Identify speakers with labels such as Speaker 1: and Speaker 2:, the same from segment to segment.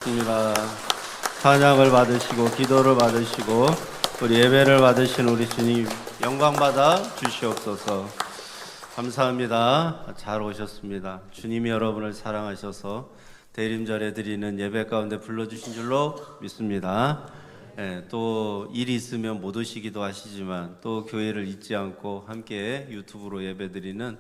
Speaker 1: 입니다. 찬양을 받으시고 기도를 받으시고 우리 예배를 받으신 우리 주님 영광 받아 주시옵소서. 감사합니다. 잘 오셨습니다. 주님이 여러분을 사랑하셔서 대림절에 드리는 예배 가운데 불러주신 줄로 믿습니다. 또 일이 있으면 못 오시기도 하시지만 또 교회를 잊지 않고 함께 유튜브로 예배 드리는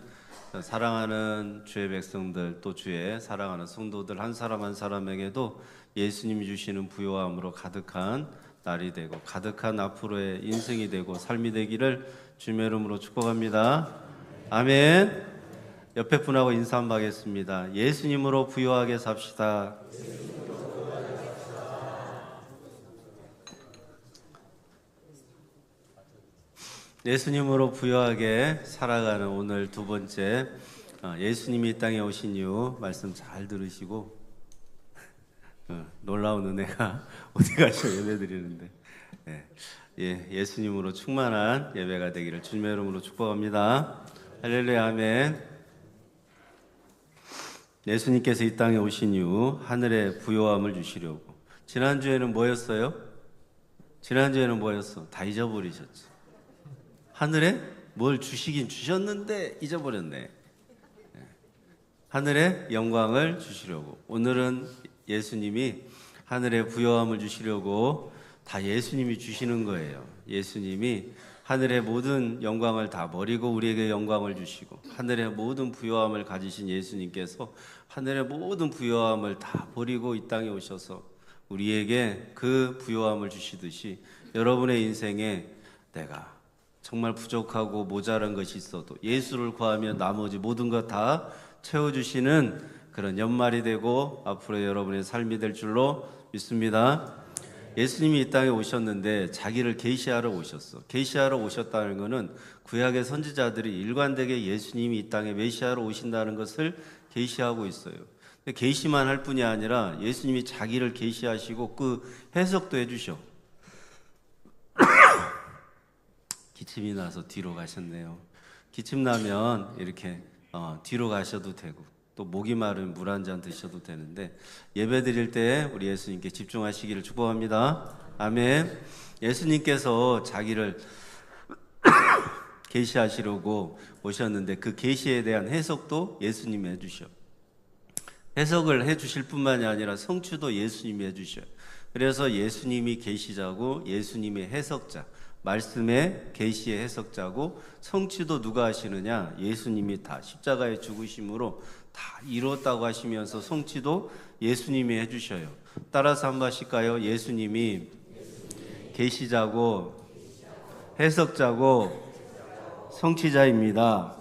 Speaker 1: 사랑하는 주의 백성들, 또 주의 사랑하는 성도들 한 사람 한 사람에게도 예수님이 주시는 부요함으로 가득한 날이 되고 가득한 앞으로의 인생이 되고 삶이 되기를 주님의 이름으로 축복합니다. 아멘. 옆에 분하고 인사 한번 하겠습니다. 예수님으로 부요하게 삽시다. 예수님으로 부요하게 살아가는 오늘 두 번째, 예수님이 이 땅에 오신 이유 말씀 잘 들으시고 놀라운 은혜가 어디 가셔 예배 드리는데 예수님으로 충만한 예배가 되기를 주님의 이름으로 축복합니다. 할렐루야 아멘. 예수님께서 이 땅에 오신 이유 하늘의 부요함을 주시려고. 지난주에는 뭐였어요? 다 잊어버리셨지. 하늘에 뭘 주시긴 주셨는데 잊어버렸네. 하늘의 영광을 주시려고. 오늘은 예수님이 하늘의 부요함을 주시려고 다 예수님이 주시는 거예요. 예수님이 하늘의 모든 영광을 다 버리고 우리에게 영광을 주시고 하늘의 모든 부요함을 가지신 예수님께서 하늘의 모든 부요함을 다 버리고 이 땅에 오셔서 우리에게 그 부요함을 주시듯이 여러분의 인생에 내가 정말 부족하고 모자란 것이 있어도 예수를 구하면 나머지 모든 것 다 채워주시는 그런 연말이 되고 앞으로 여러분의 삶이 될 줄로 믿습니다. 예수님이 이 땅에 오셨는데 자기를 계시하러 오셨어. 계시하러 오셨다는 것은 구약의 선지자들이 일관되게 예수님이 이 땅에 메시아로 오신다는 것을 계시하고 있어요. 계시만 할 뿐이 아니라 예수님이 자기를 계시하시고 그 해석도 해주셔. 기침이 나서 뒤로 가셨네요. 기침 나면 이렇게 뒤로 가셔도 되고 또 목이 마르면 물 한 잔 드셔도 되는데 예배 드릴 때 우리 예수님께 집중하시기를 축복합니다. 아멘. 예수님께서 자기를 계시하시려고 오셨는데 그 계시에 대한 해석도 예수님이 해주셔. 해석을 해주실 뿐만이 아니라 성취도 예수님이 해주셔. 그래서 예수님이 계시자고 예수님이 해석자, 말씀의 계시의 해석자고 성취도 누가 하시느냐? 예수님이 다 십자가의 죽으심으로 다 이루었다고 하시면서 성취도 예수님이 해주셔요. 따라서 한번 하실까요? 예수님이 계시자고 해석자고 성취자입니다.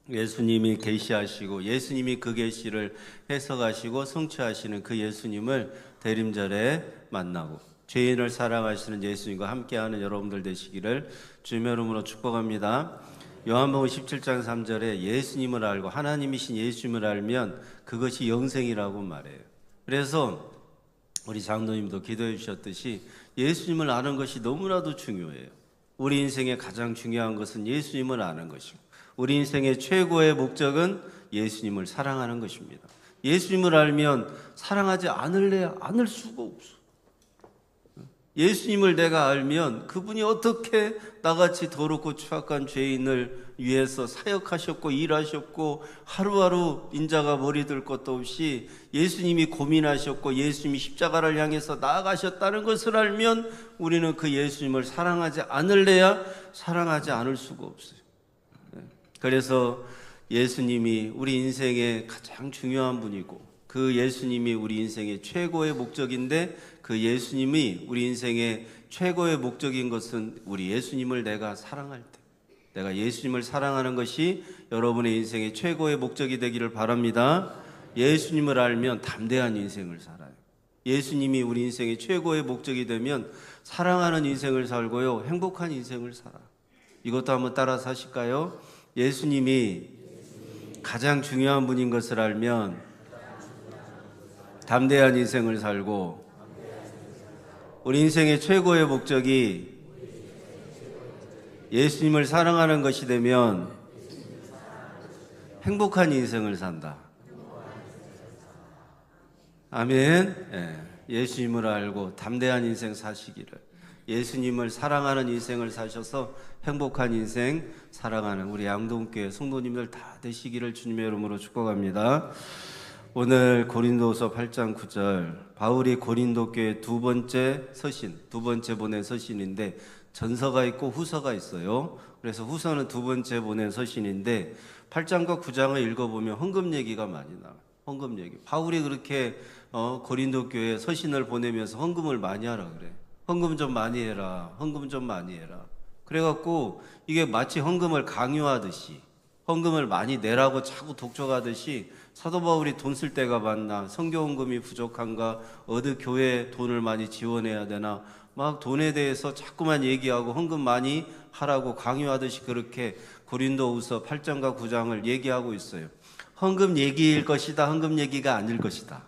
Speaker 1: 예수님이 계시하시고 예수님이 그 계시를 해석하시고 성취하시는 그 예수님을 대림절에 만나고 죄인을 사랑하시는 예수님과 함께하는 여러분들 되시기를 주님의 이름으로 축복합니다. 요한복음 17장 3절에 예수님을 알고 하나님이신 예수님을 알면 그것이 영생이라고 말해요. 그래서 우리 장로님도 기도해 주셨듯이 예수님을 아는 것이 너무나도 중요해요. 우리 인생의 가장 중요한 것은 예수님을 아는 것이고 우리 인생의 최고의 목적은 예수님을 사랑하는 것입니다. 예수님을 알면 사랑하지 않을 수가 없어. 예수님을 내가 알면 그분이 어떻게 나같이 더럽고 추악한 죄인을 위해서 사역하셨고 일하셨고 하루하루 인자가 머리 들 것도 없이 예수님이 고민하셨고 예수님이 십자가를 향해서 나아가셨다는 것을 알면 우리는 그 예수님을 사랑하지 않을래야 사랑하지 않을 수가 없어요. 그래서 예수님이 우리 인생의 가장 중요한 분이고 그 예수님이 우리 인생의 최고의 목적인데 그 예수님이 우리 인생의 최고의 목적인 것은 우리 예수님을 내가 사랑할 때 내가 예수님을 사랑하는 것이 여러분의 인생의 최고의 목적이 되기를 바랍니다. 예수님을 알면 담대한 인생을 살아요. 예수님이 우리 인생의 최고의 목적이 되면 사랑하는 인생을 살고요 행복한 인생을 살아요. 이것도 한번 따라서 하실까요? 예수님이 가장 중요한 분인 것을 알면 담대한 인생을 살고 우리 인생의 최고의 목적이 예수님을 사랑하는 것이 되면 행복한 인생을 산다. 아멘. 예수님을 알고 담대한 인생 사시기를, 예수님을 사랑하는 인생을 사셔서 행복한 인생 살아가는 우리 양동교회 성도님들 다 되시기를 주님의 이름으로 축복합니다. 오늘 고린도서 8장 9절, 바울이 고린도 교회 두 번째 보낸 서신인데, 전서가 있고 후서가 있어요. 그래서 후서는 두 번째 보낸 서신인데 8장과 9장을 읽어보면 헌금 얘기가 많이 나와요. 헌금 얘기. 바울이 그렇게 고린도 교회에 서신을 보내면서 헌금을 많이 하라 그래. 헌금 좀 많이 해라. 헌금 좀 많이 해라. 그래갖고 이게 마치 헌금을 강요하듯이, 헌금을 많이 내라고 자꾸 독촉하듯이, 사도 바울이 돈 쓸 데가 많나, 선교 헌금이 부족한가, 어디 교회에 돈을 많이 지원해야 되나, 막 돈에 대해서 자꾸만 얘기하고 헌금 많이 하라고 강요하듯이 그렇게 고린도후서 8장과 9장을 얘기하고 있어요. 헌금 얘기일 것이다, 헌금 얘기가 아닐 것이다.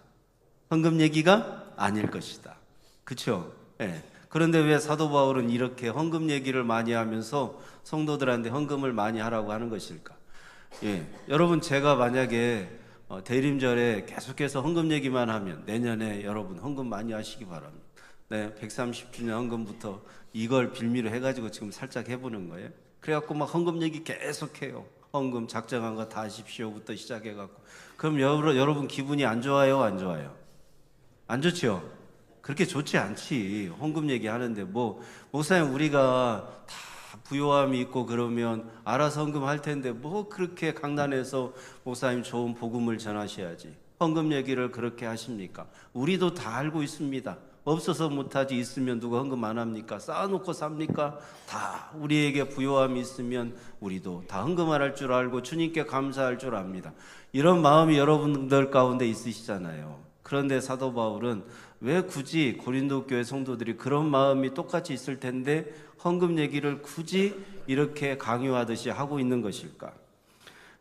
Speaker 1: 헌금 얘기가 아닐 것이다. 그렇죠? 네. 그런데 왜 사도 바울은 이렇게 헌금 얘기를 많이 하면서 성도들한테 헌금을 많이 하라고 하는 것일까? 여러분, 제가 만약에 대림절에 계속해서 헌금 얘기만 하면 내년에 여러분 헌금 많이 하시기 바랍니다. 130주년 헌금부터 이걸 빌미로 해가지고 지금 살짝 해보는 거예요. 그래갖고 막 헌금 얘기 계속해요. 헌금 작정한 거 다 하십시오부터 시작해갖고, 그럼 여러분 기분이 안 좋아요, 안 좋아요? 안 좋죠? 그렇게 좋지 않지. 헌금 얘기하는데 목사님 우리가 다 부요함이 있고 그러면 알아서 헌금할 텐데 그렇게 강단에서 목사님 좋은 복음을 전하셔야지 헌금 얘기를 그렇게 하십니까? 우리도 다 알고 있습니다. 없어서 못하지, 있으면 누가 헌금 안 합니까? 쌓아놓고 삽니까? 다 우리에게 부요함이 있으면 우리도 다 헌금을 할 줄 알고 주님께 감사할 줄 압니다. 이런 마음이 여러분들 가운데 있으시잖아요. 그런데 사도 바울은 왜 굳이 고린도 교회 성도들이 그런 마음이 똑같이 있을 텐데 헌금 얘기를 굳이 이렇게 강요하듯이 하고 있는 것일까?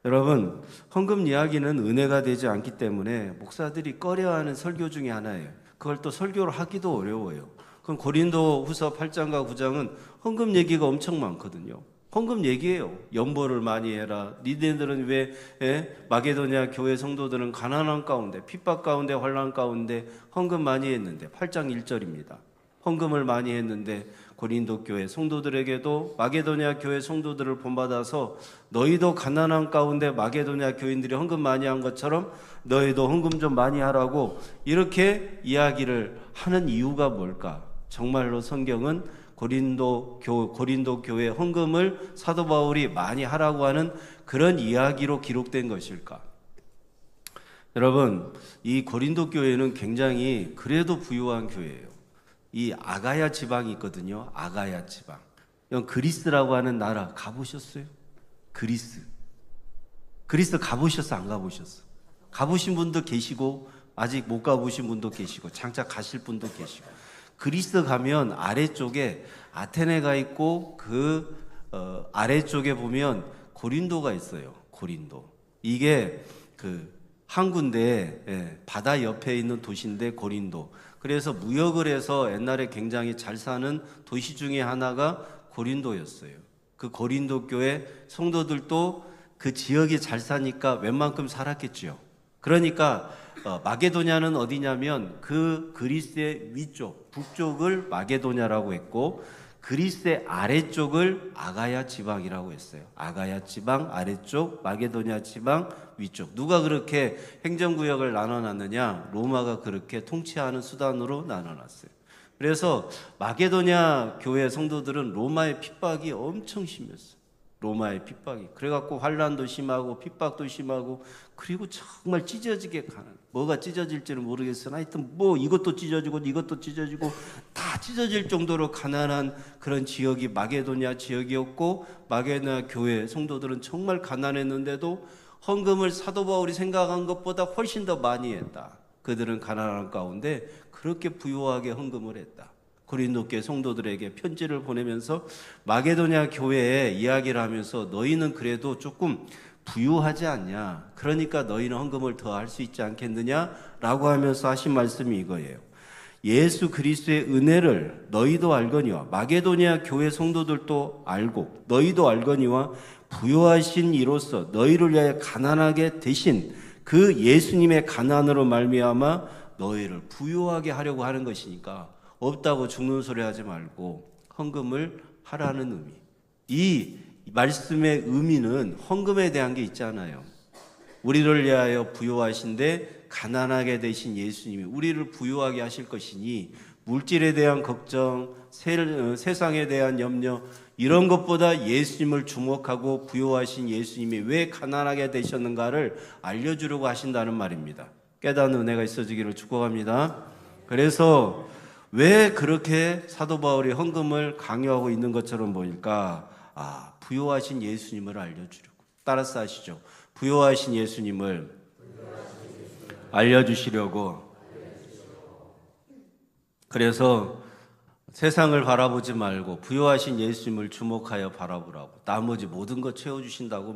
Speaker 1: 여러분, 헌금 이야기는 은혜가 되지 않기 때문에 목사들이 꺼려하는 설교 중에 하나예요. 그걸 또 설교를 하기도 어려워요. 그럼 고린도 후서 8장과 9장은 헌금 얘기가 엄청 많거든요. 헌금 얘기해요. 연보를 많이 해라. 니네들은 왜 마게도냐 교회 성도들은 가난한 가운데, 핍박 가운데, 환난 가운데 헌금 많이 했는데, 8장 1절입니다. 헌금을 많이 했는데 고린도 교회 성도들에게도 마게도냐 교회 성도들을 본받아서 너희도 가난한 가운데 마게도냐 교인들이 헌금 많이 한 것처럼 너희도 헌금 좀 많이 하라고 이렇게 이야기를 하는 이유가 뭘까? 정말로 성경은 고린도 교회 헌금을 사도 바울이 많이 하라고 하는 그런 이야기로 기록된 것일까? 여러분, 이 고린도 교회는 굉장히 그래도 부유한 교회예요. 이 아가야 지방이 있거든요. 아가야 지방. 그리스라고 하는 나라 가보셨어요? 그리스 가보셨어? 안 가보셨어? 가보신 분도 계시고 아직 못 가보신 분도 계시고 장차 가실 분도 계시고, 그리스 가면 아래쪽에 아테네가 있고 그 아래쪽에 보면 고린도가 있어요. 고린도. 이게 한 군데 바다 옆에 있는 도시인데 고린도. 그래서 무역을 해서 옛날에 굉장히 잘 사는 도시 중에 하나가 고린도였어요. 그 고린도 교회 성도들도 그 지역이 잘 사니까 웬만큼 살았겠죠. 그러니까 마게도냐는 어디냐면 그 그리스의 위쪽, 북쪽을 마게도냐라고 했고 그리스의 아래쪽을 아가야 지방이라고 했어요. 아가야 지방 아래쪽, 마게도냐 지방 위쪽. 누가 그렇게 행정구역을 나눠놨느냐? 로마가 그렇게 통치하는 수단으로 나눠놨어요. 그래서 마게도냐 교회 성도들은 로마의 핍박이 엄청 심했어요. 로마의 핍박이. 그래갖고 환란도 심하고 핍박도 심하고, 그리고 정말 찢어지게 가는, 뭐가 찢어질지는 모르겠으나 하여튼 이것도 찢어지고 이것도 찢어지고 다 찢어질 정도로 가난한 그런 지역이 마게도냐 지역이었고, 마게도냐 교회 성도들은 정말 가난했는데도 헌금을 사도 바울이 생각한 것보다 훨씬 더 많이 했다. 그들은 가난한 가운데 그렇게 부유하게 헌금을 했다. 고린도 교회 성도들에게 편지를 보내면서 마게도냐 교회에 이야기를 하면서 너희는 그래도 조금 부유하지 않냐? 그러니까 너희는 헌금을 더 할 수 있지 않겠느냐? 라고 하면서 하신 말씀이 이거예요. 예수 그리스도의 은혜를 너희도 알거니와 마게도냐 교회 성도들도 알고 너희도 알거니와 부유하신 이로써 너희를 위하여 가난하게 되신 그 예수님의 가난으로 말미암아 너희를 부유하게 하려고 하는 것이니까 없다고 죽는 소리 하지 말고 헌금을 하라는 의미. 이 말씀의 의미는 헌금에 대한 게 있잖아요. 우리를 위하여 부유하신데 가난하게 되신 예수님이 우리를 부유하게 하실 것이니 물질에 대한 걱정, 세상에 대한 염려 이런 것보다 예수님을 주목하고 부유하신 예수님이 왜 가난하게 되셨는가를 알려주려고 하신다는 말입니다. 깨닫는 은혜가 있어지기를 축복합니다. 그래서 왜 그렇게 사도 바울이 헌금을 강요하고 있는 것처럼 보일까? 부유하신 예수님을 알려주려고. 따라서 하시죠. 부유하신 예수님을 알려주시려고. 그래서 세상을 바라보지 말고 부유하신 예수님을 주목하여 바라보라고. 나머지 모든 것 채워주신다고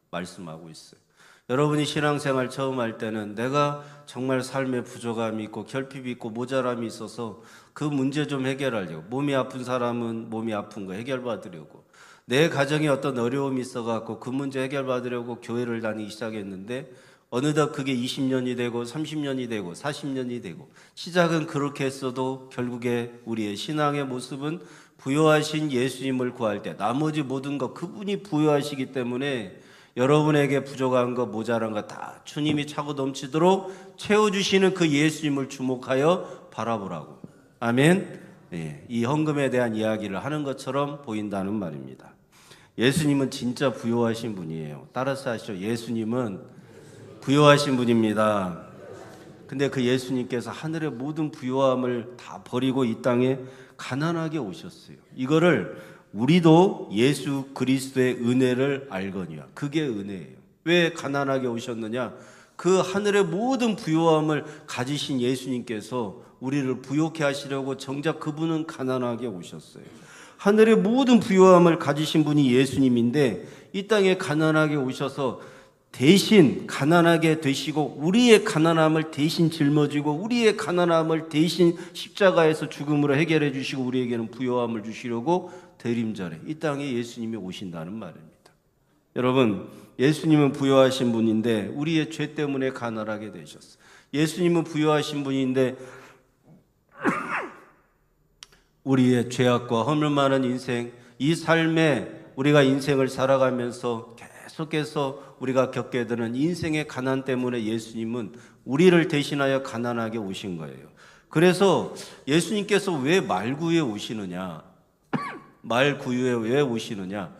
Speaker 1: 말씀하고 있어요. 여러분이 신앙생활 처음 할 때는 내가 정말 삶에 부족함이 있고 결핍이 있고 모자람이 있어서 그 문제 좀 해결하려고, 몸이 아픈 사람은 몸이 아픈 거 해결받으려고, 내 가정에 어떤 어려움이 있어갖고 그 문제 해결받으려고 교회를 다니기 시작했는데 어느덧 그게 20년이 되고 30년이 되고 40년이 되고, 시작은 그렇게 했어도 결국에 우리의 신앙의 모습은 부유하신 예수님을 구할 때 나머지 모든 것 그분이 부유하시기 때문에 여러분에게 부족한 것 모자란 것 다 주님이 차고 넘치도록 채워주시는 그 예수님을 주목하여 바라보라고. 아멘. 이 헌금에 대한 이야기를 하는 것처럼 보인다는 말입니다. 예수님은 진짜 부유하신 분이에요. 따라서 하시죠. 예수님은 부유하신 분입니다. 근데 그 예수님께서 하늘의 모든 부유함을 다 버리고 이 땅에 가난하게 오셨어요. 이거를 우리도 예수 그리스도의 은혜를 알거니와. 그게 은혜예요. 왜 가난하게 오셨느냐? 그 하늘의 모든 부유함을 가지신 예수님께서 우리를 부유케 하시려고 정작 그분은 가난하게 오셨어요. 하늘의 모든 부유함을 가지신 분이 예수님인데 이 땅에 가난하게 오셔서 대신 가난하게 되시고 우리의 가난함을 대신 짊어지고 우리의 가난함을 대신 십자가에서 죽음으로 해결해 주시고 우리에게는 부유함을 주시려고 대림절에 이 땅에 예수님이 오신다는 말입니다. 여러분, 예수님은 부유하신 분인데 우리의 죄 때문에 가난하게 되셨어요. 예수님은 부유하신 분인데 우리의 죄악과 허물 많은 인생, 이 삶에 우리가 인생을 살아가면서 계속해서 우리가 겪게 되는 인생의 가난 때문에 예수님은 우리를 대신하여 가난하게 오신 거예요. 그래서 예수님께서 왜 말구유에 오시느냐? 말구유에 왜 오시느냐?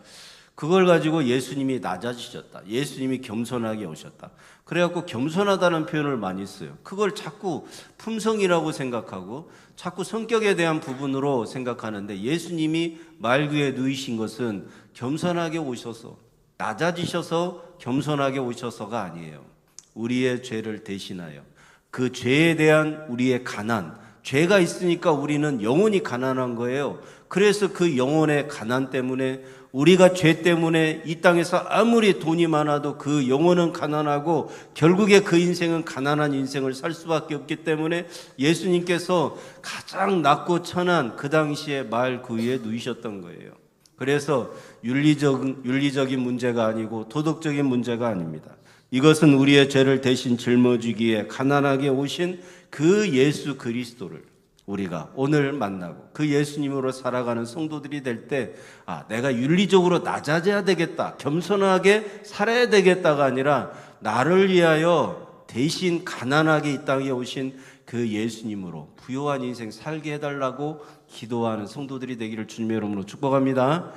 Speaker 1: 그걸 가지고 예수님이 낮아지셨다. 예수님이 겸손하게 오셨다. 그래갖고 겸손하다는 표현을 많이 써요. 그걸 자꾸 품성이라고 생각하고 자꾸 성격에 대한 부분으로 생각하는데 예수님이 말구에 누이신 것은 겸손하게 오셔서 낮아지셔서 겸손하게 오셔서가 아니에요. 우리의 죄를 대신하여 그 죄에 대한 우리의 가난, 죄가 있으니까 우리는 영혼이 가난한 거예요. 그래서 그 영혼의 가난 때문에 우리가 죄 때문에 이 땅에서 아무리 돈이 많아도 그 영혼은 가난하고 결국에 그 인생은 가난한 인생을 살 수밖에 없기 때문에 예수님께서 가장 낮고 천한 그 당시에 말구유에 누이셨던 거예요. 그래서 윤리적인 문제가 아니고 도덕적인 문제가 아닙니다. 이것은 우리의 죄를 대신 짊어지기에 가난하게 오신 그 예수 그리스도를 우리가 오늘 만나고 그 예수님으로 살아가는 성도들이 될 때 내가 윤리적으로 낮아져야 되겠다, 겸손하게 살아야 되겠다가 아니라 나를 위하여 대신 가난하게 이 땅에 오신 그 예수님으로 부유한 인생 살게 해달라고 기도하는 성도들이 되기를 주님의 이름으로 축복합니다.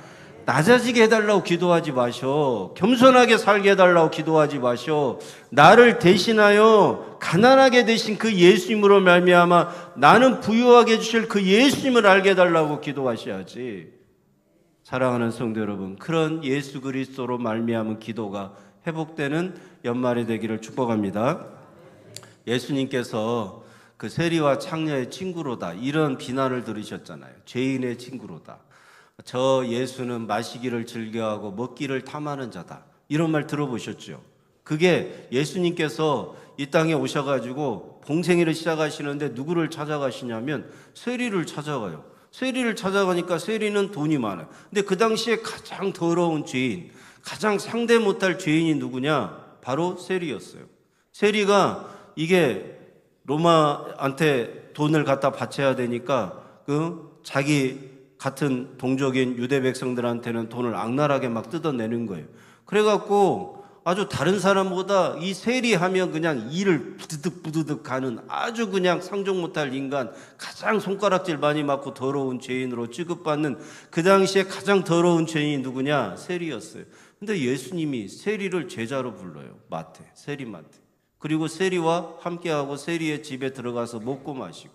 Speaker 1: 낮아지게 해달라고 기도하지 마셔. 겸손하게 살게 해달라고 기도하지 마셔. 나를 대신하여 가난하게 되신 그 예수님으로 말미암아 나는 부유하게 해주실 그 예수님을 알게 해달라고 기도하셔야지. 사랑하는 성도 여러분, 그런 예수 그리스도로 말미암은 기도가 회복되는 연말이 되기를 축복합니다. 예수님께서 그 세리와 창녀의 친구로다 이런 비난을 들으셨잖아요. 죄인의 친구로다. 저 예수는 마시기를 즐겨하고 먹기를 탐하는 자다. 이런 말 들어보셨죠? 그게 예수님께서 이 땅에 오셔가지고 봉생애를 시작하시는데 누구를 찾아가시냐면 세리를 찾아가요. 세리를 찾아가니까 세리는 돈이 많아요. 근데 그 당시에 가장 더러운 죄인, 가장 상대 못할 죄인이 누구냐? 바로 세리였어요. 세리가 이게 로마한테 돈을 갖다 바쳐야 되니까 자기 같은 동족인 유대 백성들한테는 돈을 악랄하게 막 뜯어내는 거예요. 그래갖고 아주 다른 사람보다 이 세리하면 그냥 이를 부드득 가는 아주 그냥 상종 못할 인간, 가장 손가락질 많이 맞고 더러운 죄인으로 취급받는 그 당시에 가장 더러운 죄인이 누구냐? 세리였어요. 근데 예수님이 세리를 제자로 불러요. 세리 마태. 그리고 세리와 함께하고 세리의 집에 들어가서 먹고 마시고.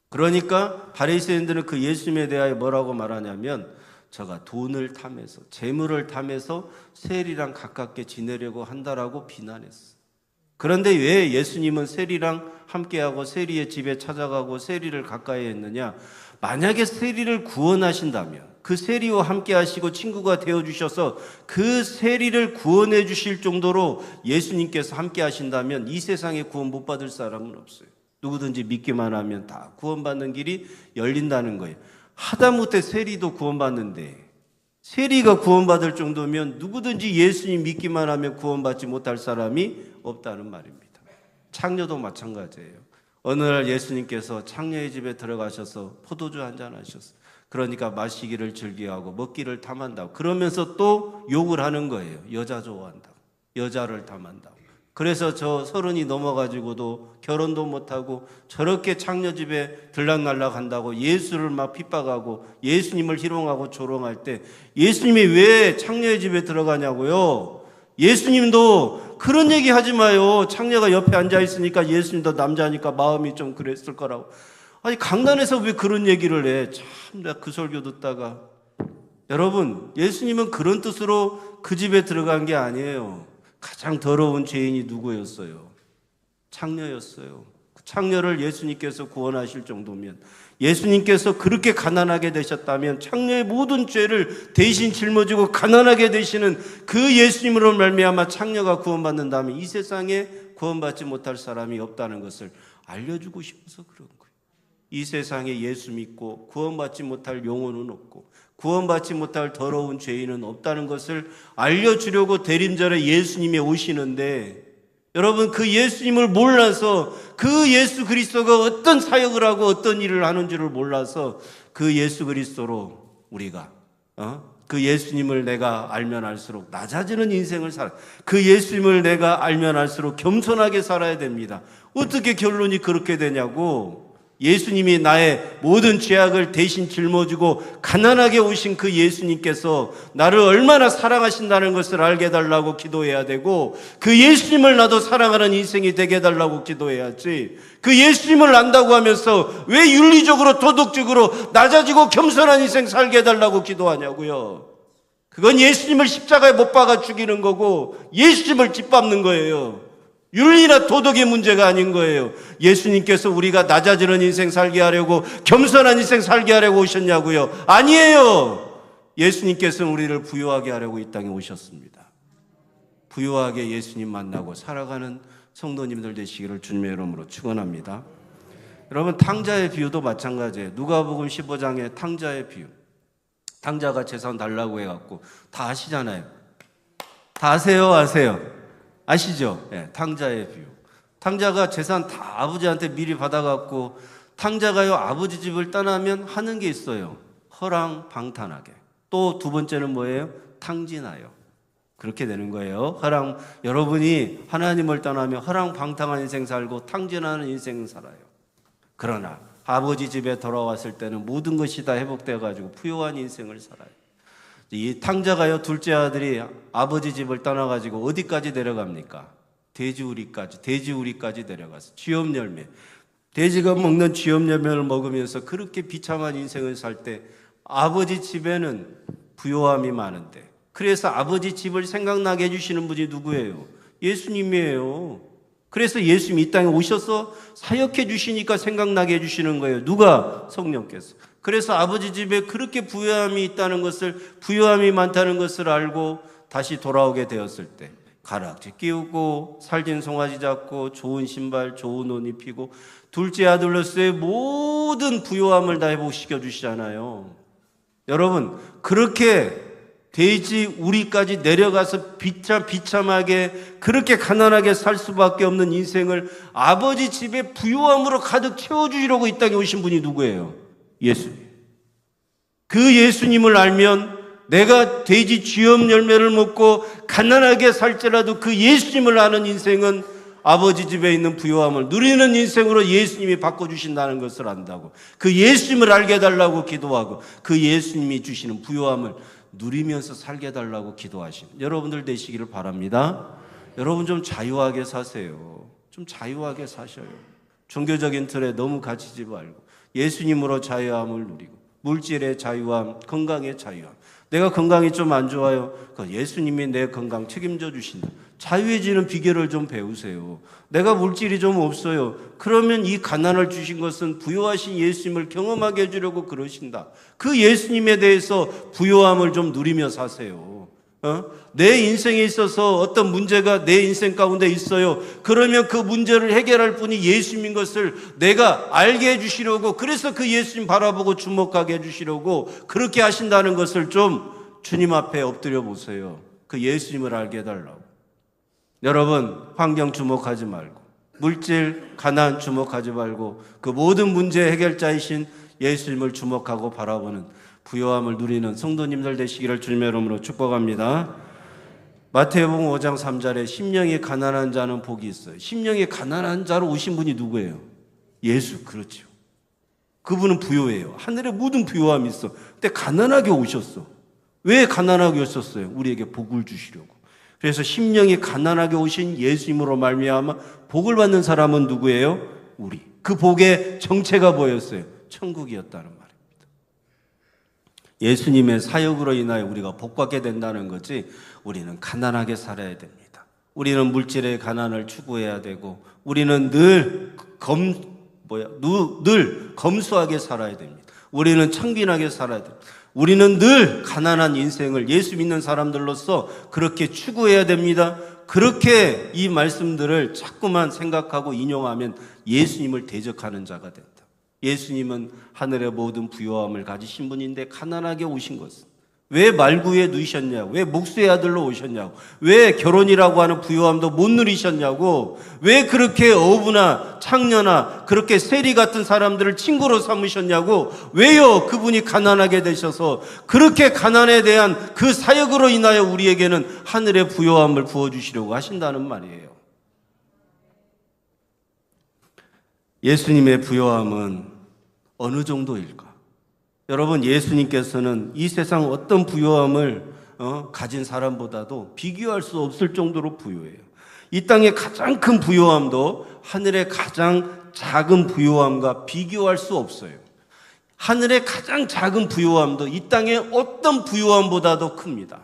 Speaker 1: 그러니까 바리새인들은 그 예수님에 대하여 뭐라고 말하냐면 저가 돈을 탐해서 재물을 탐해서 세리랑 가깝게 지내려고 한다라고 비난했어. 그런데 왜 예수님은 세리랑 함께하고 세리의 집에 찾아가고 세리를 가까이 했느냐? 만약에 세리를 구원하신다면 그 세리와 함께 하시고 친구가 되어주셔서 그 세리를 구원해 주실 정도로 예수님께서 함께 하신다면 이 세상에 구원 못 받을 사람은 없어요. 누구든지 믿기만 하면 다 구원받는 길이 열린다는 거예요. 하다못해 세리도 구원받는데 세리가 구원받을 정도면 누구든지 예수님 믿기만 하면 구원받지 못할 사람이 없다는 말입니다. 창녀도 마찬가지예요. 어느 날 예수님께서 창녀의 집에 들어가셔서 포도주 한잔 하셨어요. 그러니까 마시기를 즐겨하고 먹기를 탐한다고. 그러면서 또 욕을 하는 거예요. 여자 좋아한다고. 여자를 탐한다고. 그래서 저 30이 넘어가지고도 결혼도 못하고 저렇게 창녀집에 들락날락 한다고 예수를 막 핍박하고 예수님을 희롱하고 조롱할 때 예수님이 왜 창녀의 집에 들어가냐고요? 예수님도 그런 얘기 하지 마요. 창녀가 옆에 앉아 있으니까 예수님도 남자니까 마음이 좀 그랬을 거라고. 아니 강단에서 왜 그런 얘기를 해? 참 내가 그 설교 듣다가 여러분 예수님은 그런 뜻으로 그 집에 들어간 게 아니에요. 가장 더러운 죄인이 누구였어요? 창녀였어요. 그 창녀를 예수님께서 구원하실 정도면 예수님께서 그렇게 가난하게 되셨다면 창녀의 모든 죄를 대신 짊어지고 가난하게 되시는 그 예수님으로 말미암아 창녀가 구원받는다면 이 세상에 구원받지 못할 사람이 없다는 것을 알려주고 싶어서 그런 거예요. 이 세상에 예수 믿고 구원받지 못할 영혼은 없고 구원받지 못할 더러운 죄인은 없다는 것을 알려주려고 대림절에 예수님이 오시는데 여러분 그 예수님을 몰라서 그 예수 그리스도가 어떤 사역을 하고 어떤 일을 하는 줄을 몰라서 그 예수 그리스도로 우리가 그 예수님을 내가 알면 알수록 낮아지는 인생을 살아. 그 예수님을 내가 알면 알수록 겸손하게 살아야 됩니다. 어떻게 결론이 그렇게 되냐고. 예수님이 나의 모든 죄악을 대신 짊어지고 가난하게 오신 그 예수님께서 나를 얼마나 사랑하신다는 것을 알게 해달라고 기도해야 되고 그 예수님을 나도 사랑하는 인생이 되게 해달라고 기도해야지. 그 예수님을 안다고 하면서 왜 윤리적으로 도덕적으로 낮아지고 겸손한 인생 살게 해달라고 기도하냐고요. 그건 예수님을 십자가에 못 박아 죽이는 거고 예수님을 짓밟는 거예요. 윤리나 도덕의 문제가 아닌 거예요. 예수님께서 우리가 낮아지는 인생 살게 하려고 겸손한 인생 살게 하려고 오셨냐고요? 아니에요. 예수님께서는 우리를 부유하게 하려고 이 땅에 오셨습니다. 부유하게 예수님 만나고 살아가는 성도님들 되시기를 주님의 이름으로 축원합니다. 여러분 탕자의 비유도 마찬가지예요. 누가복음 15장의 탕자의 비유. 탕자가 재산 달라고 해갖고 다 아시잖아요. 다 아세요? 아시죠? 네, 탕자의 비유. 탕자가 재산 다 아버지한테 미리 받아갖고 탕자가요 아버지 집을 떠나면 하는 게 있어요. 허랑방탕하게. 또 두 번째는 뭐예요? 탕진하여. 그렇게 되는 거예요. 여러분이 하나님을 떠나면 허랑방탕한 인생 살고 탕진하는 인생 살아요. 그러나 아버지 집에 돌아왔을 때는 모든 것이 다 회복되어가지고 부유한 인생을 살아요. 이 탕자가요 둘째 아들이 아버지 집을 떠나가지고 어디까지 내려갑니까? 돼지우리까지 내려가서 쥐염열매, 돼지가 먹는 쥐염열매를 먹으면서 그렇게 비참한 인생을 살 때 아버지 집에는 부요함이 많은데 그래서 아버지 집을 생각나게 해주시는 분이 누구예요? 예수님이에요. 그래서 예수님이 이 땅에 오셔서 사역해 주시니까 생각나게 해주시는 거예요. 누가? 성령께서. 그래서 아버지 집에 그렇게 부요함이 있다는 것을, 부요함이 많다는 것을 알고 다시 돌아오게 되었을 때 가락지 끼우고 살진 송아지 잡고 좋은 신발 좋은 옷 입히고 둘째 아들로서의 모든 부요함을 다 회복시켜 주시잖아요. 여러분 그렇게 돼지 우리까지 내려가서 비참하게 그렇게 가난하게 살 수밖에 없는 인생을 아버지 집에 부요함으로 가득 채워주시려고 이 땅에 오신 분이 누구예요? 예수님. 그 예수님을 알면 내가 돼지 쥐염 열매를 먹고 가난하게 살지라도 그 예수님을 아는 인생은 아버지 집에 있는 부요함을 누리는 인생으로 예수님이 바꿔주신다는 것을 안다고, 그 예수님을 알게 해달라고 기도하고 그 예수님이 주시는 부요함을 누리면서 살게 해달라고 기도하시는 여러분들 되시기를 바랍니다. 여러분 좀 자유하게 사세요. 좀 자유하게 사셔요. 종교적인 틀에 너무 갇히지 말고 예수님으로 자유함을 누리고, 물질의 자유함, 건강의 자유함. 내가 건강이 좀 안 좋아요. 예수님이 내 건강 책임져 주신다. 자유해지는 비결을 좀 배우세요. 내가 물질이 좀 없어요. 그러면 이 가난을 주신 것은 부요하신 예수님을 경험하게 해주려고 그러신다. 그 예수님에 대해서 부요함을 좀 누리며 사세요. 내 인생에 있어서 어떤 문제가 내 인생 가운데 있어요. 그러면 그 문제를 해결할 분이 예수님인 것을 내가 알게 해주시려고, 그래서 그 예수님 바라보고 주목하게 해주시려고 그렇게 하신다는 것을 좀 주님 앞에 엎드려 보세요. 그 예수님을 알게 해달라고. 여러분, 환경 주목하지 말고, 물질, 가난 주목하지 말고, 그 모든 문제 해결자이신 예수님을 주목하고 바라보는 부요함을 누리는 성도님들 되시기를 주님의 이름으로 축복합니다. 마태복음 5장 3절에 심령이 가난한 자는 복이 있어요. 심령이 가난한 자로 오신 분이 누구예요? 예수. 그렇죠. 그분은 부요해요. 하늘에 모든 부요함이 있어. 근데 가난하게 오셨어. 왜 가난하게 오셨어요? 우리에게 복을 주시려고. 그래서 심령이 가난하게 오신 예수님으로 말미암아 복을 받는 사람은 누구예요? 우리. 그 복의 정체가 뭐였어요? 천국이었다는 말입니다. 예수님의 사역으로 인하여 우리가 복받게 된다는 거지, 우리는 가난하게 살아야 됩니다. 우리는 물질의 가난을 추구해야 되고, 우리는 늘 검소하게 살아야 됩니다. 우리는 청빈하게 살아야 됩니다. 우리는 늘 가난한 인생을 예수 믿는 사람들로서 그렇게 추구해야 됩니다. 그렇게 이 말씀들을 자꾸만 생각하고 인용하면 예수님을 대적하는 자가 된다. 예수님은 하늘의 모든 부요함을 가지신 분인데 가난하게 오신 것은 왜 말구에 누이셨냐고, 왜 목수의 아들로 오셨냐고, 왜 결혼이라고 하는 부요함도 못 누리셨냐고, 왜 그렇게 어부나 창녀나 그렇게 세리 같은 사람들을 친구로 삼으셨냐고, 왜요? 그분이 가난하게 되셔서 그렇게 가난에 대한 그 사역으로 인하여 우리에게는 하늘의 부요함을 부어주시려고 하신다는 말이에요. 예수님의 부요함은 어느 정도일까? 여러분, 예수님께서는 이 세상 어떤 부요함을 가진 사람보다도 비교할 수 없을 정도로 부요해요. 이 땅의 가장 큰 부요함도 하늘의 가장 작은 부요함과 비교할 수 없어요. 하늘의 가장 작은 부요함도 이 땅의 어떤 부요함보다도 큽니다.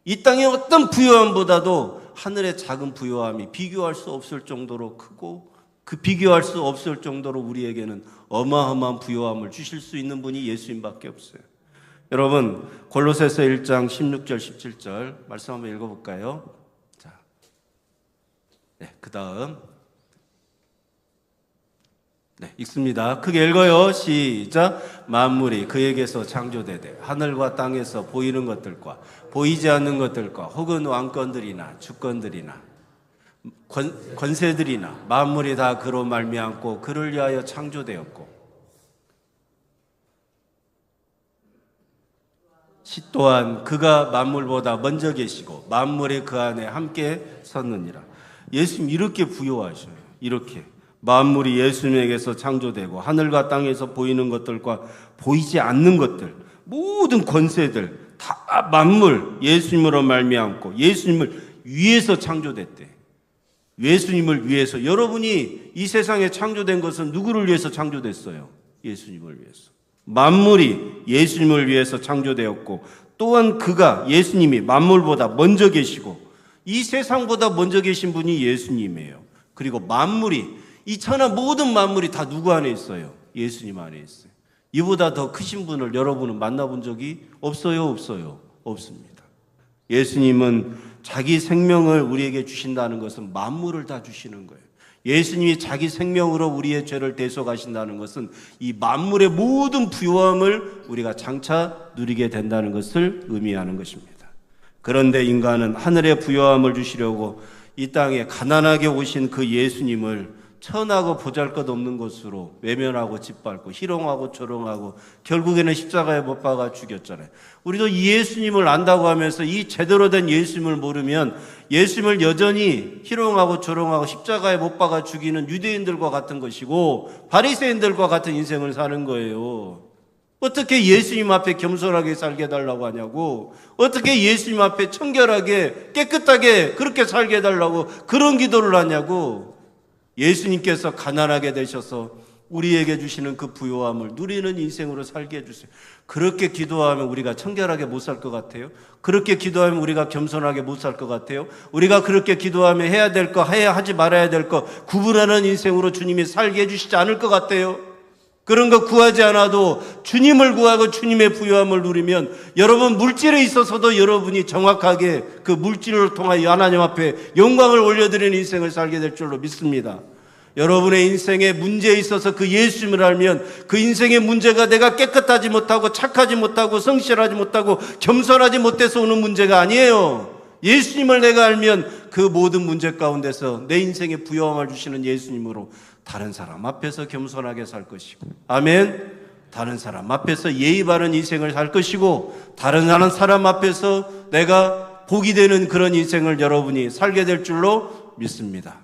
Speaker 1: 이 땅의 어떤 부요함보다도 하늘의 작은 부요함이 비교할 수 없을 정도로 크고, 그 비교할 수 없을 정도로 우리에게는 어마어마한 부요함을 주실 수 있는 분이 예수님밖에 없어요. 여러분, 골로새서 1장 16절 17절 말씀 한번 읽어볼까요? 자, 그 다음 읽습니다. 크게 읽어요. 시작. 만물이 그에게서 창조되되 하늘과 땅에서 보이는 것들과 보이지 않는 것들과 혹은 왕권들이나 주권들이나 권세들이나 만물이 다 그로 말미암고 그를 위하여 창조되었고, 또한 그가 만물보다 먼저 계시고 만물이 그 안에 함께 섰느니라. 예수님 이렇게 부요하셔요. 이렇게 만물이 예수님에게서 창조되고 하늘과 땅에서 보이는 것들과 보이지 않는 것들, 모든 권세들 다 만물 예수님으로 말미암고 예수님을 위해서 창조됐대. 예수님을 위해서. 여러분이 이 세상에 창조된 것은 누구를 위해서 창조됐어요? 예수님을 위해서. 만물이 예수님을 위해서 창조되었고, 또한 그가, 예수님이 만물보다 먼저 계시고, 이 세상보다 먼저 계신 분이 예수님이에요. 그리고 만물이, 이 천하 모든 만물이 다 누구 안에 있어요? 예수님 안에 있어요. 이보다 더 크신 분을 여러분은 만나본 적이 없어요? 없어요? 없습니다. 예수님은 자기 생명을 우리에게 주신다는 것은 만물을 다 주시는 거예요. 예수님이 자기 생명으로 우리의 죄를 대속하신다는 것은 이 만물의 모든 부요함을 우리가 장차 누리게 된다는 것을 의미하는 것입니다. 그런데 인간은 하늘의 부요함을 주시려고 이 땅에 가난하게 오신 그 예수님을 천하고 보잘것없는 것으로 외면하고 짓밟고 희롱하고 조롱하고 결국에는 십자가에 못 박아 죽였잖아요. 우리도 이 예수님을 안다고 하면서 이 제대로 된 예수님을 모르면 예수님을 여전히 희롱하고 조롱하고 십자가에 못 박아 죽이는 유대인들과 같은 것이고 바리새인들과 같은 인생을 사는 거예요. 어떻게 예수님 앞에 겸손하게 살게 해달라고 하냐고, 어떻게 예수님 앞에 청결하게 깨끗하게 그렇게 살게 해달라고 그런 기도를 하냐고. 예수님께서 가난하게 되셔서 우리에게 주시는 그 부요함을 누리는 인생으로 살게 해주세요. 그렇게 기도하면 우리가 청결하게 못 살 것 같아요? 그렇게 기도하면 우리가 겸손하게 못 살 것 같아요? 우리가 그렇게 기도하면 해야 될 거, 해야 하지 말아야 될 거 구분하는 인생으로 주님이 살게 해주시지 않을 것 같아요? 그런 거 구하지 않아도 주님을 구하고 주님의 부요함을 누리면 여러분 물질에 있어서도 여러분이 정확하게 그 물질을 통하여 하나님 앞에 영광을 올려드리는 인생을 살게 될 줄로 믿습니다. 여러분의 인생에 문제에 있어서 그 예수님을 알면 그 인생의 문제가 내가 깨끗하지 못하고 착하지 못하고 성실하지 못하고 겸손하지 못해서 오는 문제가 아니에요. 예수님을 내가 알면 그 모든 문제 가운데서 내 인생에 부요함을 주시는 예수님으로 다른 사람 앞에서 겸손하게 살 것이고, 아멘. 다른 사람 앞에서 예의 바른 인생을 살 것이고, 다른 사람 앞에서 내가 복이 되는 그런 인생을 여러분이 살게 될 줄로 믿습니다.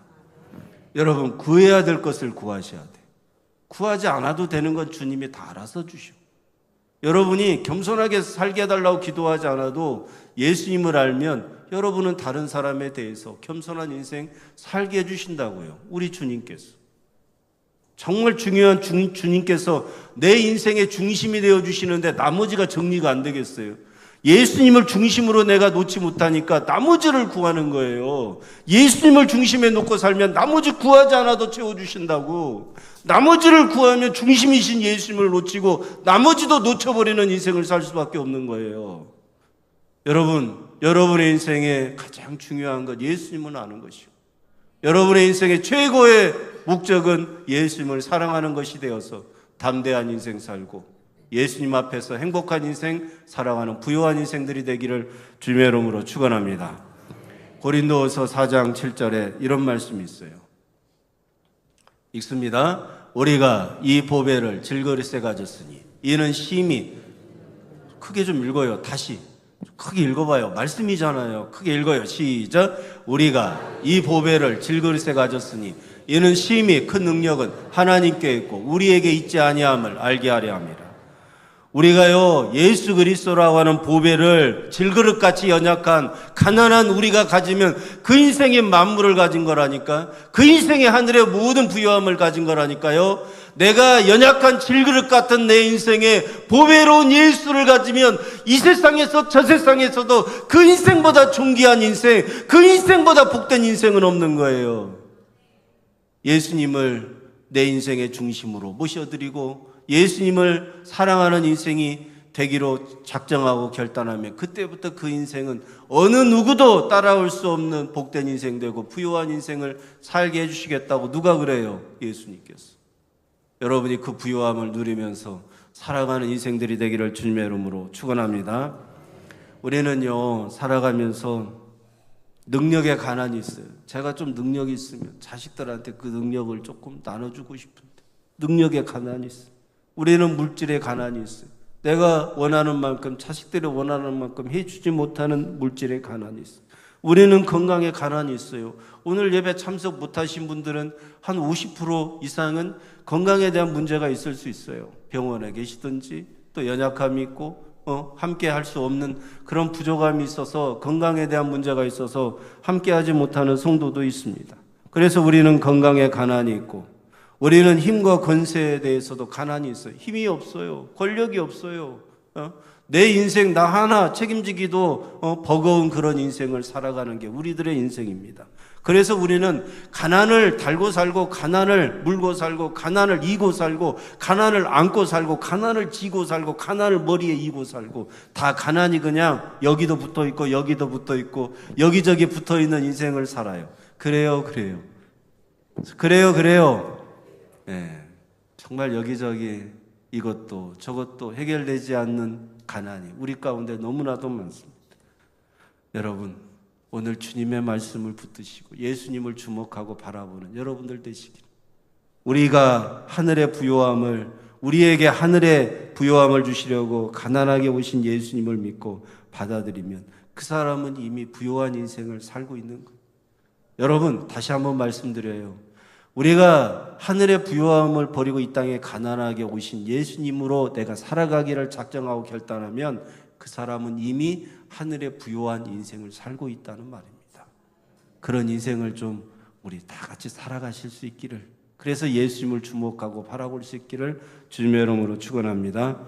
Speaker 1: 여러분, 구해야 될 것을 구하셔야 돼요. 구하지 않아도 되는 건 주님이 다 알아서 주셔. 여러분이 겸손하게 살게 해달라고 기도하지 않아도 예수님을 알면 여러분은 다른 사람에 대해서 겸손한 인생 살게 해주신다고요. 우리 주님께서. 정말 중요한 주님께서 내 인생의 중심이 되어주시는데 나머지가 정리가 안 되겠어요? 예수님을 중심으로 내가 놓지 못하니까 나머지를 구하는 거예요. 예수님을 중심에 놓고 살면 나머지 구하지 않아도 채워주신다고. 나머지를 구하면 중심이신 예수님을 놓치고 나머지도 놓쳐버리는 인생을 살 수밖에 없는 거예요. 여러분의 인생에 가장 중요한 것 예수님을 아는 것이고, 여러분의 인생의 최고의 목적은 예수님을 사랑하는 것이 되어서 담대한 인생 살고 예수님 앞에서 행복한 인생 살아가는 부요한 인생들이 되기를 주님의 이름으로 축원합니다. 고린도후서 4장 7절에 이런 말씀이 있어요. 읽습니다. 우리가 이 보배를 질그릇에 가졌으니 이는 심히, 크게 좀 읽어요. 다시 크게 읽어봐요. 말씀이잖아요. 크게 읽어요. 시작. 우리가 이 보배를 질그릇에 가졌으니 이는 심히 큰 능력은 하나님께 있고 우리에게 있지 아니함을 알게 하려 함이라. 우리가요, 예수 그리스도라고 하는 보배를 질그릇같이 연약한 가난한 우리가 가지면 그 인생의 만물을 가진 거라니까. 그 인생의 하늘의 모든 부요함을 가진 거라니까요. 내가 연약한 질그릇 같은 내 인생에 보배로운 예수를 가지면 이 세상에서 저 세상에서도 그 인생보다 존귀한 인생, 그 인생보다 복된 인생은 없는 거예요. 예수님을 내 인생의 중심으로 모셔드리고 예수님을 사랑하는 인생이 되기로 작정하고 결단하면 그때부터 그 인생은 어느 누구도 따라올 수 없는 복된 인생 되고 부요한 인생을 살게 해주시겠다고 누가 그래요? 예수님께서. 여러분이 그 부요함을 누리면서 살아가는 인생들이 되기를 주님의 이름으로 축원합니다. 우리는요, 살아가면서 능력에 가난이 있어요. 제가 좀 능력이 있으면 자식들한테 그 능력을 조금 나눠주고 싶은데 능력에 가난이 있어요. 우리는 물질에 가난이 있어요. 내가 원하는 만큼, 자식들이 원하는 만큼 해주지 못하는 물질에 가난이 있어요. 우리는 건강에 가난이 있어요. 오늘 예배 참석 못하신 분들은 한 50% 이상은 건강에 대한 문제가 있을 수 있어요. 병원에 계시든지 또 연약함이 있고 함께 할 수 없는 그런 부족함이 있어서 건강에 대한 문제가 있어서 함께 하지 못하는 성도도 있습니다. 그래서 우리는 건강에 가난이 있고 우리는 힘과 권세에 대해서도 가난이 있어요. 힘이 없어요. 권력이 없어요. 내 인생 나 하나 책임지기도 버거운 그런 인생을 살아가는 게 우리들의 인생입니다. 그래서 우리는 가난을 달고 살고 가난을 물고 살고 가난을 이고 살고 가난을 안고 살고 가난을 지고 살고 가난을 머리에 이고 살고 다 가난이 그냥 여기도 붙어 있고 여기도 붙어 있고 여기저기 붙어 있는 인생을 살아요. 그래요. 네, 정말 여기저기 이것도 저것도 해결되지 않는 가난이 우리 가운데 너무나도 많습니다. 여러분, 오늘 주님의 말씀을 붙드시고 예수님을 주목하고 바라보는 여러분들 되시길. 우리가 하늘의 부요함을, 우리에게 하늘의 부요함을 주시려고 가난하게 오신 예수님을 믿고 받아들이면 그 사람은 이미 부요한 인생을 살고 있는 거예요. 여러분, 다시 한번 말씀드려요. 우리가 하늘의 부요함을 버리고 이 땅에 가난하게 오신 예수님으로 내가 살아가기를 작정하고 결단하면 그 사람은 이미 하늘의 부요한 인생을 살고 있다는 말입니다. 그런 인생을 좀 우리 다 같이 살아가실 수 있기를, 그래서 예수님을 주목하고 바라볼 수 있기를 주님의 이름으로 축원합니다.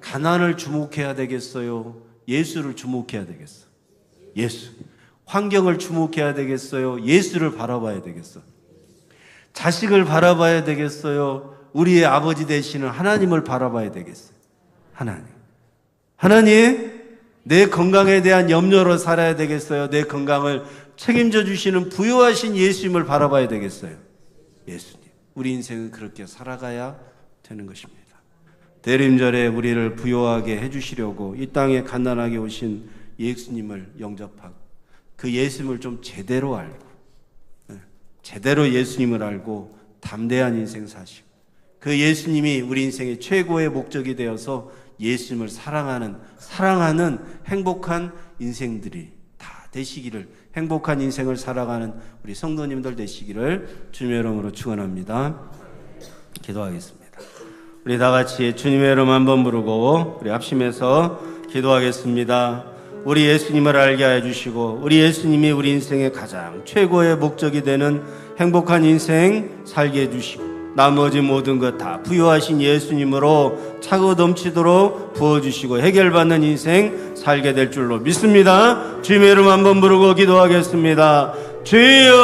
Speaker 1: 가난을 주목해야 되겠어요? 예수를 주목해야 되겠어요? 예수. 환경을 주목해야 되겠어요? 예수를 바라봐야 되겠어요? 자식을 바라봐야 되겠어요? 우리의 아버지 되시는 하나님을 바라봐야 되겠어요? 하나님, 내 건강에 대한 염려로 살아야 되겠어요? 내 건강을 책임져 주시는 부요하신 예수님을 바라봐야 되겠어요? 예수님. 우리 인생은 그렇게 살아가야 되는 것입니다. 대림절에 우리를 부요하게 해주시려고 이 땅에 가난하게 오신 예수님을 영접하고 그 예수님을 좀 제대로 알고, 제대로 예수님을 알고 담대한 인생 사시고, 그 예수님이 우리 인생의 최고의 목적이 되어서 예수님을 사랑하는 행복한 인생들이 다 되시기를, 행복한 인생을 살아가는 우리 성도님들 되시기를 주님의 이름으로 축원합니다. 기도하겠습니다. 우리 다 같이 주님의 이름 한번 부르고 우리 합심해서 기도하겠습니다. 우리 예수님을 알게 해주시고 우리 예수님이 우리 인생의 가장 최고의 목적이 되는 행복한 인생 살게 해주시고 나머지 모든 것 다 부요하신 예수님으로 차고 넘치도록 부어주시고 해결받는 인생 살게 될 줄로 믿습니다. 주님의 이름 한번 부르고 기도하겠습니다. 주여!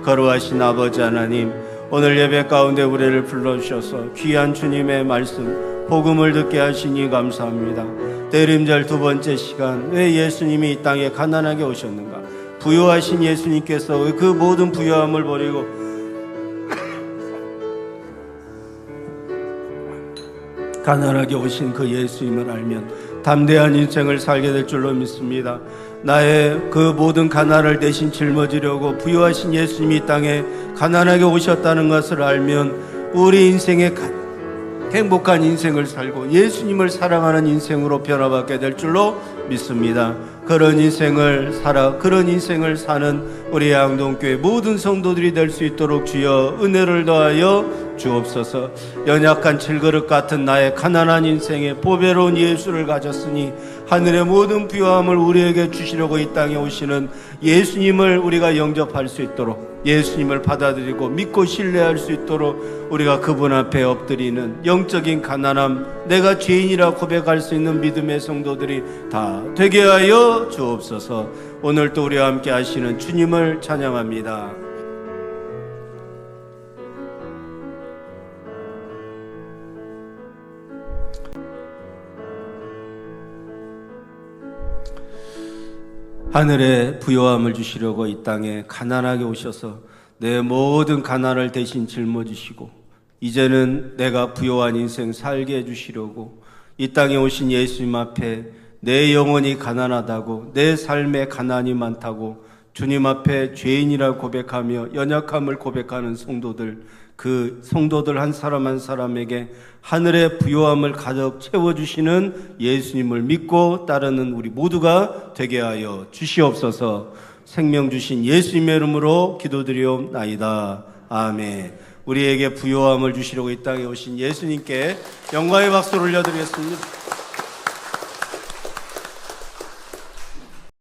Speaker 1: 거룩하신 아버지 하나님, 오늘 예배 가운데 우리를 불러주셔서 귀한 주님의 말씀 복음을 듣게 하시니 감사합니다. 대림절 두 번째 시간, 왜 예수님이 이 땅에 가난하게 오셨는가? 부요하신 예수님께서 그 모든 부요함을 버리고 가난하게 오신 그 예수님을 알면 담대한 인생을 살게 될 줄로 믿습니다. 나의 그 모든 가난을 대신 짊어지려고 부요하신 예수님이 이 땅에 가난하게 오셨다는 것을 알면 우리 인생의 행복한 인생을 살고 예수님을 사랑하는 인생으로 변화받게 될 줄로 믿습니다. 그런 인생을 사는 우리 양동교회 모든 성도들이 될 수 있도록 주여 은혜를 더하여 주옵소서. 연약한 질그릇 같은 나의 가난한 인생에 보배로운 예수를 가졌으니 하늘의 모든 부요함을 우리에게 주시려고 이 땅에 오시는 예수님을 우리가 영접할 수 있도록, 예수님을 받아들이고 믿고 신뢰할 수 있도록 우리가 그분 앞에 엎드리는 영적인 가난함, 내가 죄인이라 고백할 수 있는 믿음의 성도들이 다 되게 하여 주옵소서. 오늘도 우리와 함께 하시는 주님을 찬양합니다. 하늘의 부요함을 주시려고 이 땅에 가난하게 오셔서 내 모든 가난을 대신 짊어지시고 이제는 내가 부요한 인생 살게 해주시려고 이 땅에 오신 예수님 앞에 내 영혼이 가난하다고, 내 삶에 가난이 많다고 주님 앞에 죄인이라 고백하며 연약함을 고백하는 성도들, 그 성도들 한 사람 한 사람에게 하늘의 부요함을 가득 채워주시는 예수님을 믿고 따르는 우리 모두가 되게 하여 주시옵소서. 생명 주신 예수님의 이름으로 기도드리옵나이다. 아멘. 우리에게 부요함을 주시려고 이 땅에 오신 예수님께 영광의 박수를 올려드리겠습니다.